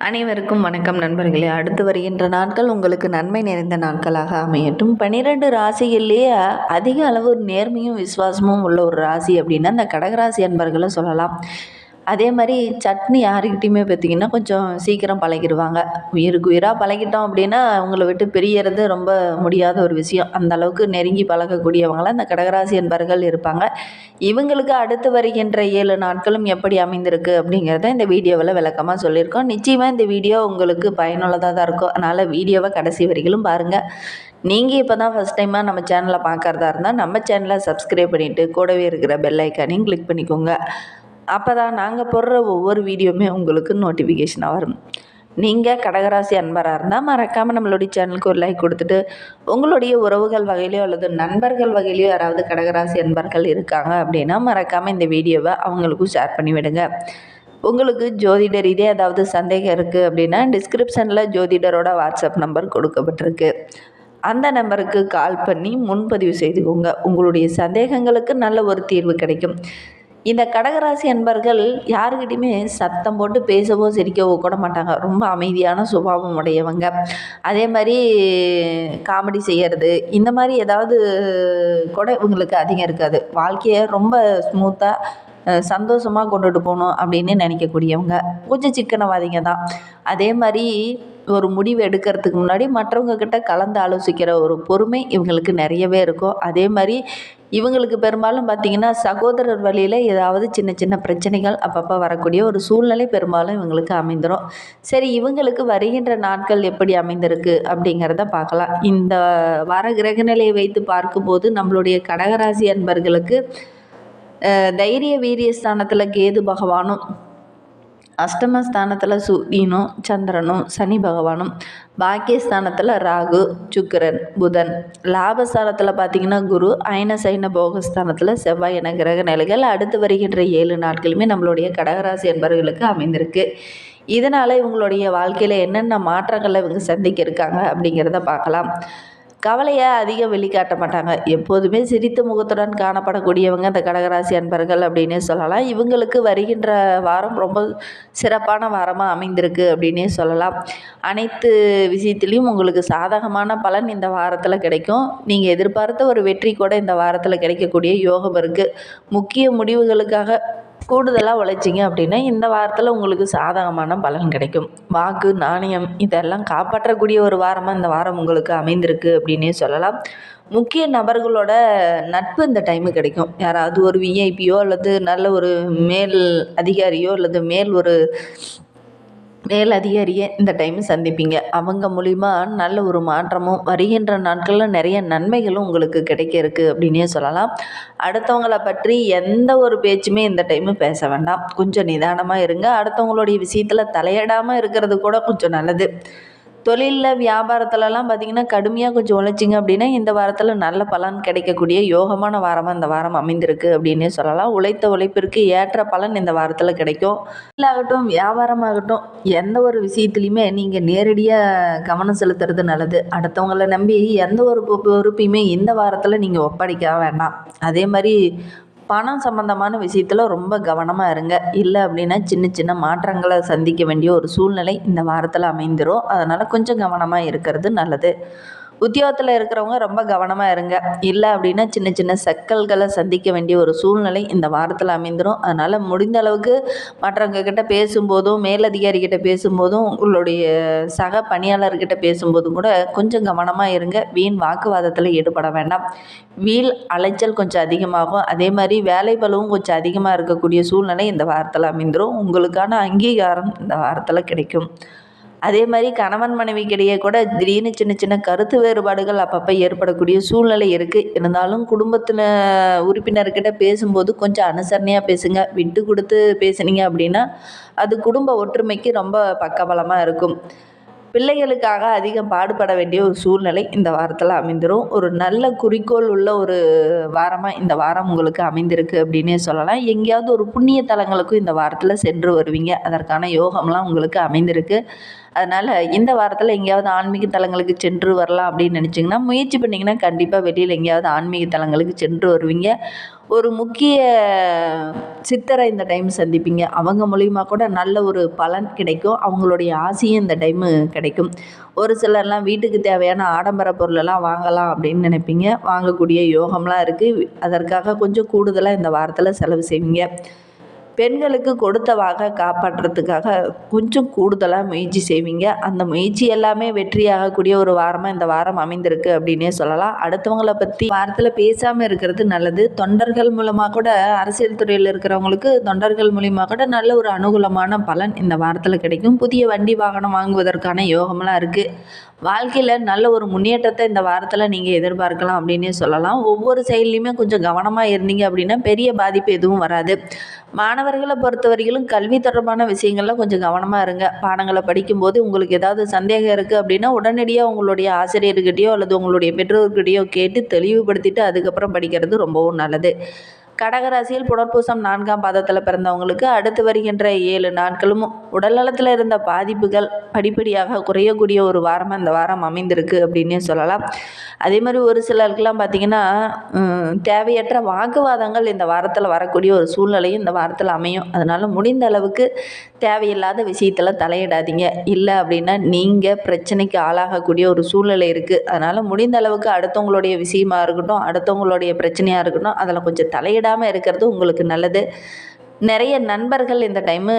அனைவருக்கும் வணக்கம் நண்பர்களே. அடுத்து வருகின்ற நாட்கள் உங்களுக்கு நன்மை நிறைந்த நாட்களாக அமையட்டும். 12 ராசிகள்லேயே அதிக அளவு நேர்மையும் விசுவாசமும் உள்ள ஒரு ராசி அப்படின்னா அந்த கடகராசி அன்பர்களை சொல்லலாம். அதே மாதிரி சட்னி யாருக்கிட்டையுமே பார்த்திங்கன்னா கொஞ்சம் சீக்கிரம் பழகிடுவாங்க. உயிருக்கு உயிராக பழகிட்டோம் அப்படின்னா அவங்கள விட்டு பிரியறது ரொம்ப முடியாத ஒரு விஷயம். அந்த அளவுக்கு நெருங்கி பழகக்கூடியவங்களாம் இந்த கடகராசி அன்பர்கள் இருப்பாங்க. இவங்களுக்கு அடுத்து வருகின்ற 7 நாட்களும் எப்படி அமைந்திருக்கு அப்படிங்கிறத இந்த வீடியோவில் விளக்கமாக சொல்லியிருக்கோம். நிச்சயமாக இந்த வீடியோ உங்களுக்கு பயனுள்ளதாக தான் இருக்கும். அதனால் வீடியோவை கடைசி வரைக்கும் பாருங்கள். நீங்கள் இப்போ தான் ஃபஸ்ட் டைமாக நம்ம சேனலை பார்க்குறதா இருந்தால் நம்ம சேனலை சப்ஸ்கிரைப் பண்ணிவிட்டு கூடவே இருக்கிற பெல் ஐக்கானையும் கிளிக் பண்ணிக்கோங்க. அப்போ தான் நாங்கள் போடுற ஒவ்வொரு வீடியோவுமே உங்களுக்கு நோட்டிஃபிகேஷனாக வரும். நீங்கள் கடகராசி அன்பராக இருந்தால் மறக்காமல் நம்மளுடைய சேனலுக்கு ஒரு லைக் கொடுத்துட்டு உங்களுடைய உறவுகள் வகையிலையோ அல்லது நண்பர்கள் வகையிலையோ யாராவது கடகராசி அன்பர்கள் இருக்காங்க அப்படின்னா மறக்காமல் இந்த வீடியோவை அவங்களுக்கும் ஷேர் பண்ணி விடுங்க. உங்களுக்கு ஜோதிட ரீதியாக ஏதாவது சந்தேகம் இருக்குது அப்படின்னா டிஸ்கிரிப்ஷனில் ஜோதிடரோட வாட்ஸ்அப் நம்பர் கொடுக்கப்பட்டிருக்கு. அந்த நம்பருக்கு கால் பண்ணி முன்பதிவு செய்துக்கோங்க. உங்களுடைய சந்தேகங்களுக்கு நல்ல ஒரு தீர்வு கிடைக்கும். இந்த கடகராசி அன்பர்கள் யாருக்கிட்டையுமே சத்தம் போட்டு பேசவோ சிரிக்கவோ கூட மாட்டாங்க. ரொம்ப அமைதியான சுபாவம் உடையவங்க. அதே மாதிரி காமெடி செய்கிறது இந்த மாதிரி ஏதாவது கூட இவங்களுக்கு அதிகம் இருக்காது. வாழ்க்கையை ரொம்ப ஸ்மூத்தாக சந்தோஷமாக கொண்டுட்டு போகணும் அப்படின்னு நினைக்கக்கூடியவங்க. கொஞ்சம் சிக்கனவாதிங்க தான். அதே மாதிரி ஒரு முடிவு எடுக்கிறதுக்கு முன்னாடி மற்றவங்க கிட்ட கலந்து ஆலோசிக்கிற ஒரு பொறுமை இவங்களுக்கு நிறையவே இருக்கும். அதே மாதிரி இவங்களுக்கு பெரும்பாலும் பார்த்திங்கன்னா சகோதரர் வழியில் ஏதாவது சின்ன சின்ன பிரச்சனைகள் அப்பப்போ வரக்கூடிய ஒரு சூழ்நிலை பெரும்பாலும் இவங்களுக்கு அமைந்துடும். சரி, இவங்களுக்கு வருகின்ற நாட்கள் எப்படி அமைந்திருக்கு அப்படிங்கிறத பார்க்கலாம். இந்த வார கிரகநிலையை வைத்து பார்க்கும்போது நம்மளுடைய கடகராசி அன்பர்களுக்கு தைரிய வீரிய ஸ்தானத்தில் கேது பகவானும், அஷ்டமஸ்தானத்தில் சூரியனும் சந்திரனும் சனி பகவானும், பாக்கியஸ்தானத்தில் ராகு சுக்கிரன் புதன், லாபஸ்தானத்தில் பார்த்திங்கன்னா குரு, அயன சைன போகஸ்தானத்தில் செவ்வாய் என கிரக நிலைகள் அடுத்து வருகின்ற 7 நாட்களுமே நம்மளுடைய கடகராசி என்பவர்களுக்கு அமைந்திருக்கு. இதனால் இவங்களுடைய வாழ்க்கையில் என்னென்ன மாற்றங்களை இவங்க சந்திக்க இருக்காங்க அப்படிங்கிறத பார்க்கலாம். கவலையை அதிகம் வெளிக்காட்ட மாட்டாங்க. எப்போதுமே சிரித்த முகத்துடன் காணப்படக்கூடியவங்க இந்த கடகராசி அன்பர்கள் அப்படின்னே சொல்லலாம். இவங்களுக்கு வருகின்ற வாரம் ரொம்ப சிறப்பான வாரமாக அமைந்திருக்கு அப்படின்னே சொல்லலாம். அனைத்து விஷயத்துலேயும் உங்களுக்கு சாதகமான பலன் இந்த வாரத்தில் கிடைக்கும். நீங்கள் எதிர்பார்த்த ஒரு வெற்றி கூட இந்த வாரத்தில் கிடைக்கக்கூடிய யோகம் இருக்குது. முக்கிய முடிவுகளுக்காக கூடுதலாக உழைச்சிங்க அப்படின்னா இந்த வாரத்தில் உங்களுக்கு சாதகமான பலன் கிடைக்கும். வாக்கு நாணயம் இதெல்லாம் காப்பாற்றக்கூடிய ஒரு வாரமாக இந்த வாரம் உங்களுக்கு அமைந்திருக்கு அப்படின்னே சொல்லலாம். முக்கிய நபர்களோட நட்பு இந்த டைமு கிடைக்கும். யாராவது ஒரு விஐபியோ அல்லது நல்ல ஒரு மேல் அதிகாரியோ அல்லது மேல் அதிகாரியை இந்த டைம் சந்திப்பீங்க. அவங்க மூலிமா நல்ல ஒரு மாற்றமும் வருகின்ற நாட்களில் நிறைய நன்மைகளும் உங்களுக்கு கிடைக்க இருக்குது அப்படின்னே சொல்லலாம். அடுத்தவங்களை பற்றி எந்த ஒரு பேச்சுமே இந்த டைமு பேச வேண்டாம். கொஞ்சம் நிதானமாக இருங்க. அடுத்தவங்களுடைய விஷயத்தில் தலையிடாமல் இருக்கிறது கூட கொஞ்சம் நல்லது. தொழிலில் வியாபாரத்துலலாம் பார்த்திங்கன்னா கடுமையாக கொஞ்சம் உழைச்சிங்க அப்படின்னா இந்த வாரத்தில் நல்ல பலன் கிடைக்கக்கூடிய யோகமான வாரமாக இந்த வாரம் அமைந்திருக்கு அப்படின்னே சொல்லலாம். உழைத்த உழைப்பிற்கு ஏற்ற பலன் இந்த வாரத்தில் கிடைக்கும். தொழிலாகட்டும் வியாபாரமாகட்டும் எந்த ஒரு விஷயத்துலையுமே நீங்கள் நேரடியாக கவனம் செலுத்துறது நல்லது. அடுத்தவங்களை நம்பி எந்த ஒரு பொறுப்பையுமே இந்த வாரத்தில் நீங்கள் ஒப்படைக்க வேண்டாம். அதே மாதிரி பணம் சம்மந்தமான விஷயத்தில் ரொம்ப கவனமாக இருங்க. இல்லை அப்படின்னா சின்ன சின்ன மாற்றங்களை சந்திக்க வேண்டிய ஒரு சூழ்நிலை இந்த வாரத்தில் அமைந்துடும். அதனால் கொஞ்சம் கவனமாக இருக்கிறது நல்லது. உத்தியோகத்தில் இருக்கிறவங்க ரொம்ப கவனமாக இருங்க. இல்லை அப்படின்னா சின்ன சின்ன சிக்கல்களை சந்திக்க வேண்டிய ஒரு சூழ்நிலை இந்த வாரத்தில் அமைந்துடும். அதனால் முடிந்த அளவுக்கு மற்றவங்க கிட்ட பேசும்போதும் மேலதிகாரிக்கிட்ட பேசும்போதும் உங்களுடைய சக பணியாளர்கிட்ட பேசும்போதும் கூட கொஞ்சம் கவனமாக இருங்க. வீண் வாக்குவாதத்தில் ஈடுபட வேண்டாம். வீல் அலைச்சல் கொஞ்சம் அதிகமாகும். அதே மாதிரி வேலை பளுவும் கொஞ்சம் அதிகமாக இருக்கக்கூடிய சூழ்நிலை இந்த வாரத்தில் அமைந்துடும். உங்களுக்கான அங்கீகாரம் இந்த வாரத்தில் கிடைக்கும். அதே மாதிரி கணவன் மனைவிக்கிடையே கூட திடீர்னு சின்ன சின்ன கருத்து வேறுபாடுகள் அப்பப்போ ஏற்படக்கூடிய சூழ்நிலை இருக்குது. இருந்தாலும் குடும்பத்தில் உறுப்பினர்கிட்ட பேசும்போது கொஞ்சம் அனுசரணையாக பேசுங்க. விட்டு கொடுத்து பேசுனீங்க அப்படின்னா அது குடும்ப ஒற்றுமைக்கு ரொம்ப பக்கபலமாக இருக்கும். பிள்ளைகளுக்காக அதிகம் பாடுபட வேண்டிய ஒரு சூழ்நிலை இந்த வாரத்தில் அமைந்துடும். ஒரு நல்ல குறிக்கோள் உள்ள ஒரு வாரமாக இந்த வாரம் உங்களுக்கு அமைந்திருக்கு அப்படின்னே சொல்லலாம். எங்கேயாவது ஒரு புண்ணிய தலங்களுக்கும் இந்த வாரத்தில் சென்று வருவீங்க. அதற்கான யோகம்லாம் உங்களுக்கு அமைந்திருக்கு. அதனால் இந்த வாரத்தில் எங்கேயாவது ஆன்மீக தலங்களுக்கு சென்று வரலாம் அப்படின்னு நினச்சிங்கன்னா முயற்சி பண்ணிங்கன்னா கண்டிப்பாக வெளியில் எங்கேயாவது ஆன்மீக தலங்களுக்கு சென்று வருவீங்க. ஒரு முக்கிய சித்தரை இந்த டைம் சந்திப்பீங்க. அவங்க மூலியமா கூட நல்ல ஒரு பலன் கிடைக்கும். அவங்களுடைய ஆசையும் இந்த டைமு கிடைக்கும். ஒரு சிலர்லாம் வீட்டுக்கு தேவையான ஆடம்பர பொருளெல்லாம் வாங்கலாம் அப்படின்னு நினைப்பீங்க. வாங்கக்கூடிய யோகம்லாம் இருக்குது. அதற்காக கொஞ்சம் கூடுதலாக இந்த வாரத்தில் செலவு செய்வீங்க. பெண்களுக்கு கொடுத்த வாக்கை காப்பாற்றுறதுக்காக கொஞ்சம் கூடுதலாக முயற்சி செய்வீங்க. அந்த முயற்சி எல்லாமே வெற்றியாகக்கூடிய ஒரு வாரமாக இந்த வாரம் அமைந்திருக்கு அப்படின்னே சொல்லலாம். அடுத்தவங்கள பற்றி வாரத்தில் பேசாமல் இருக்கிறது நல்லது. தொண்டர்கள் மூலமாக கூட அரசியல் துறையில் இருக்கிறவங்களுக்கு தொண்டர்கள் மூலிமா கூட நல்ல ஒரு அனுகூலமான பலன் இந்த வாரத்தில் கிடைக்கும். புதிய வண்டி வாகனம் வாங்குவதற்கான யோகமெல்லாம் இருக்குது. வாழ்க்கையில் நல்ல ஒரு முன்னேற்றத்தை இந்த வாரத்தில் நீங்கள் எதிர்பார்க்கலாம் அப்படின்னே சொல்லலாம். ஒவ்வொரு செயல்லையுமே கொஞ்சம் கவனமாக இருந்தீங்க அப்படின்னா பெரிய பாதிப்பு எதுவும் வராது. மாணவர்களை பொறுத்தவரையிலும் கல்வி தொடர்பான விஷயங்கள்லாம் கொஞ்சம் கவனமாக இருங்க. பாடங்களை படிக்கும்போது உங்களுக்கு ஏதாவது சந்தேகம் இருக்குது அப்படின்னா உடனடியாக உங்களுடைய ஆசிரியர்கிட்டையோ அல்லது உங்களுடைய பெற்றோர்கிட்டையோ கேட்டு தெளிவுபடுத்திட்டு அதுக்கப்புறம் படிக்கிறது ரொம்பவும் நல்லது. கடகராசியில் புனர்பூசம் 4ஆம் பாதத்தில் பிறந்தவங்களுக்கு அடுத்து வருகின்ற 7 நாட்களும் உடல்நலத்தில் இருந்த பாதிப்புகள் படிப்படியாக குறையக்கூடிய ஒரு வாரமாக இந்த வாரம் அமைந்திருக்கு அப்படின்னே சொல்லலாம். அதே மாதிரி ஒரு சிலருக்கெல்லாம் பார்த்திங்கன்னா தேவையற்ற வாக்குவாதங்கள் இந்த வாரத்தில் வரக்கூடிய ஒரு சூழ்நிலையும் இந்த வாரத்தில் அமையும். அதனால் முடிந்த அளவுக்கு தேவையில்லாத விஷயத்தில் தலையிடாதீங்க. இல்லை அப்படின்னா நீங்கள் பிரச்சனைக்கு ஆளாகக்கூடிய ஒரு சூழ்நிலை இருக்குது. அதனால் முடிந்த அளவுக்கு அடுத்தவங்களுடைய விஷயமா இருக்கட்டும், அடுத்தவங்களுடைய பிரச்சனையாக இருக்கட்டும், அதில் கொஞ்சம் தலையிடாமல் இருக்கிறது உங்களுக்கு நல்லது. நிறைய நண்பர்கள் இந்த டைமு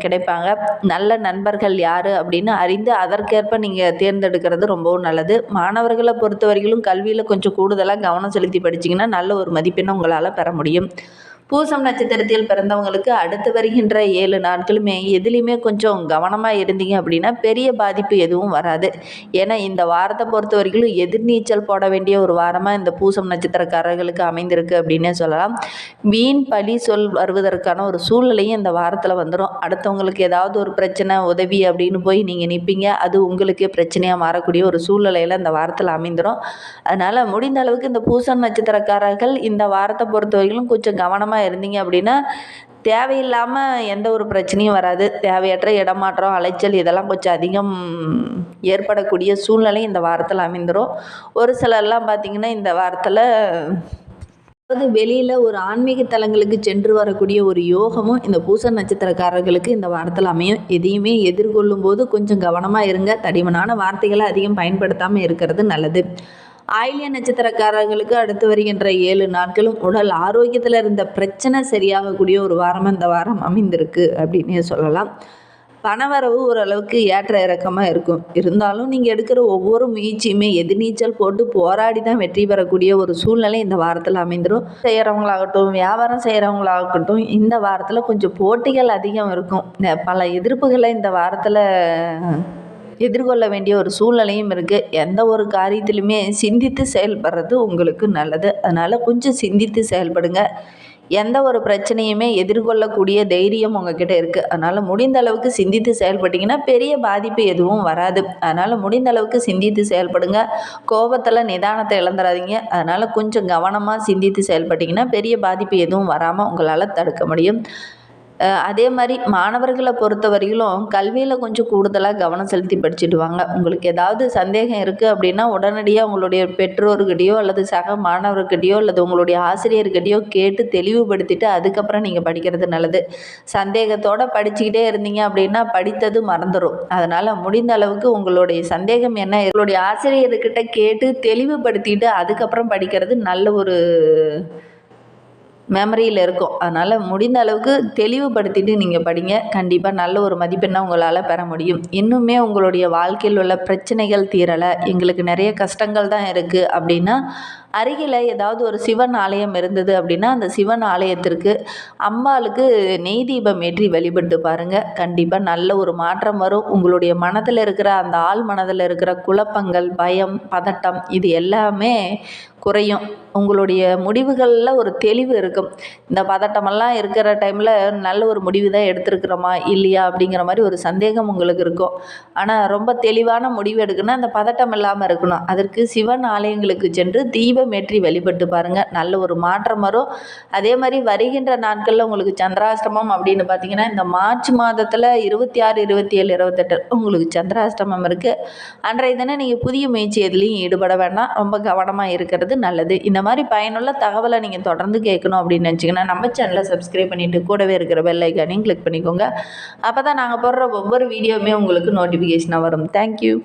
கிடைப்பாங்க. நல்ல நண்பர்கள் யார் அப்படின்னு அறிந்து அதற்கேற்ப நீங்கள் தேர்ந்தெடுக்கிறது ரொம்பவும் நல்லது. மாணவர்களை பொறுத்தவரையிலும் கல்வியில் கொஞ்சம் கூடுதலாக கவனம் செலுத்தி படிச்சிங்கன்னா நல்ல ஒரு மதிப்பெண்ணை உங்களால் பெற முடியும். பூசம் நட்சத்திரத்தில் பிறந்தவங்களுக்கு அடுத்து வருகின்ற 7 நாட்களுமே எதுலேயுமே கொஞ்சம் கவனமாக இருந்தீங்க அப்படின்னா பெரிய பாதிப்பு எதுவும் வராது. ஏன்னா இந்த வாரத்தை பொறுத்த வரைக்கும் எதிர்நீச்சல் போட வேண்டிய ஒரு வாரமாக இந்த பூசம் நட்சத்திரக்காரர்களுக்கு அமைந்திருக்கு அப்படின்னே சொல்லலாம். வீண் பழி சொல் வருவதற்கான ஒரு சூழ்நிலையும் இந்த வாரத்தில் வந்துடும். அடுத்தவங்களுக்கு ஏதாவது ஒரு பிரச்சனை உதவி அப்படின்னு போய் நீங்கள் நிற்பீங்க. அது உங்களுக்கே பிரச்சனையாக மாறக்கூடிய ஒரு சூழ்நிலையில் இந்த வாரத்தில் அமைந்துடும். அதனால் முடிந்த அளவுக்கு இந்த பூசம் நட்சத்திரக்காரர்கள் இந்த வாரத்தை பொறுத்த வரைக்கும் கொஞ்சம் கவனமாக இருந்தீங்க அப்படின்னா தேவையில்லாமல் எந்த ஒரு பிரச்சனையும் வராது. தேவையற்ற இடமாற்றம், அலைச்சல் இதெல்லாம் கொஞ்சம் அதிகம் ஏற்படக்கூடிய சூழ்நிலை இந்த வாரத்தில் அமைந்துடும். ஒரு சிலர்லாம் பார்த்திங்கன்னா இந்த வாரத்தில் அதாவது வெளியில் ஒரு ஆன்மீக தலங்களுக்கு சென்று வரக்கூடிய ஒரு யோகமும் இந்த பூச நட்சத்திரக்காரர்களுக்கு இந்த வாரத்தில் அமையும். எதையுமே எதிர்கொள்ளும் போது கொஞ்சம் கவனமாக இருங்க. தடிமனான வார்த்தைகளை அதிகம் பயன்படுத்தாமல் இருக்கிறது நல்லது. ஆயில்ய நட்சத்திரக்காரர்களுக்கு அடுத்து வருகின்ற 7 நாட்களும் உடல் ஆரோக்கியத்தில் இருந்த பிரச்சனை சரியாகக்கூடிய ஒரு வாரமாக இந்த வாரம் அமைந்திருக்கு அப்படின்னே சொல்லலாம். பணவரவு ஓரளவுக்கு ஏற்ற இறக்கமாக இருக்கும். இருந்தாலும் நீங்கள் எடுக்கிற ஒவ்வொரு முயற்சியுமே எதிர்நீச்சல் போட்டு போராடி தான் வெற்றி பெறக்கூடிய ஒரு சூழ்நிலை இந்த வாரத்தில் அமைந்துடும். செய்கிறவங்களாகட்டும், வியாபாரம் செய்கிறவங்களாகட்டும், இந்த வாரத்தில் கொஞ்சம் போட்டிகள் அதிகம் இருக்கும். பல எதிர்ப்புகளை இந்த வாரத்தில் எதிர்கொள்ள வேண்டிய ஒரு சூழ்நிலையும் இருக்குது. எந்த ஒரு காரியத்திலுமே சிந்தித்து செயல்படுறது உங்களுக்கு நல்லது. அதனால் கொஞ்சம் சிந்தித்து செயல்படுங்க. எந்த ஒரு பிரச்சனையுமே எதிர்கொள்ளக்கூடிய தைரியம் உங்ககிட்ட இருக்குது. அதனால் முடிந்த அளவுக்கு சிந்தித்து செயல்பட்டிங்கன்னா பெரிய பாதிப்பு எதுவும் வராது. அதனால் முடிந்த அளவுக்கு சிந்தித்து செயல்படுங்க. கோபத்தில் நிதானத்தை இழந்துடாதீங்க. அதனால் கொஞ்சம் கவனமாக சிந்தித்து செயல்பட்டிங்கன்னா பெரிய பாதிப்பு எதுவும் வராமல் உங்களால் தடுக்க முடியும். அதே மாதிரி மாணவர்களை பொறுத்த வரையிலும் கல்வியில் கொஞ்சம் கூடுதலாக கவனம் செலுத்தி படிச்சுட்டு வாங்க. உங்களுக்கு ஏதாவது சந்தேகம் இருக்குது அப்படின்னா உடனடியாக உங்களுடைய பெற்றோர்கிட்டையோ அல்லது சக மாணவர்கிட்டையோ அல்லது உங்களுடைய ஆசிரியர்கிட்டையோ கேட்டு தெளிவுபடுத்திட்டு அதுக்கப்புறம் நீங்கள் படிக்கிறது நல்லது. சந்தேகத்தோடு படிச்சுக்கிட்டே இருந்தீங்க அப்படின்னா படித்தது மறந்துடும். அதனால் முடிந்த அளவுக்கு உங்களுடைய சந்தேகம் என்ன உங்களுடைய ஆசிரியர்கிட்ட கேட்டு தெளிவுபடுத்திட்டு அதுக்கப்புறம் படிக்கிறது நல்ல ஒரு மெமரியில் இருக்கும். அதனால் முடிந்த அளவுக்கு தெளிவுபடுத்திட்டு நீங்கள் படிங்க. கண்டிப்பாக நல்ல ஒரு மதிப்பெண்ணை உங்களால் பெற முடியும். இன்னுமே உங்களுடைய வாழ்க்கையில் உள்ள பிரச்சனைகள் தீரலை, எங்களுக்கு நிறைய கஷ்டங்கள் தான் இருக்குது அப்படின்னா அருகில் ஏதாவது ஒரு சிவன் ஆலயம் இருந்தது அப்படின்னா அந்த சிவன் ஆலயத்திற்கு அம்பாளுக்கு நெய் தீபம் ஏற்றி வழிபட்டு பாருங்கள். கண்டிப்பாக நல்ல ஒரு மாற்றம் வரும். உங்களுடைய மனதில் இருக்கிற அந்த ஆள் மனதில் இருக்கிற குழப்பங்கள், பயம், பதட்டம் இது எல்லாமே குறையும். உங்களுடைய முடிவுகளில் ஒரு தெளிவு இருக்கும். இந்த பதட்டமெல்லாம் இருக்கிற டைமில் நல்ல ஒரு முடிவு தான் எடுத்திருக்கிறோமா இல்லையா அப்படிங்கிற மாதிரி ஒரு சந்தேகம் உங்களுக்கு இருக்கும். ஆனால் ரொம்ப தெளிவான முடிவு எடுக்கணும்னா அந்த பதட்டம் இல்லாமல் இருக்கணும். அதற்கு சிவன் ஆலயங்களுக்கு சென்று தீபம் ஏற்றி வழிபட்டு பாருங்கள். நல்ல ஒரு மாற்றம் வரும். அதே மாதிரி வருகின்ற நாட்களில் உங்களுக்கு சந்திராஷ்டமம் அப்படின்னு பார்த்தீங்கன்னா இந்த மார்ச் மாதத்தில் 26, 27, 28 உங்களுக்கு சந்திராஷ்டமம் இருக்குது. அன்றைய தினம் நீங்கள் புதிய முயற்சி எதுலேயும் ஈடுபட வேண்டாம். ரொம்ப கவனமாக இருக்கிறது நல்லது. இந்த மாதிரி பயனுள்ள தகவலை நீங்கள் தொடர்ந்து கேட்கணும் அப்படின்னு நினச்சிங்கன்னா நம்ம சேனலை சப்ஸ்கிரைப் பண்ணிவிட்டு கூடவே இருக்கிற பெல் ஐக்கானையும் கிளிக் பண்ணிக்கோங்க. அப்போ தான் நாங்கள் போடுற ஒவ்வொரு வீடியோவுமே உங்களுக்கு நோட்டிஃபிகேஷனாக வரும். தேங்க்யூ.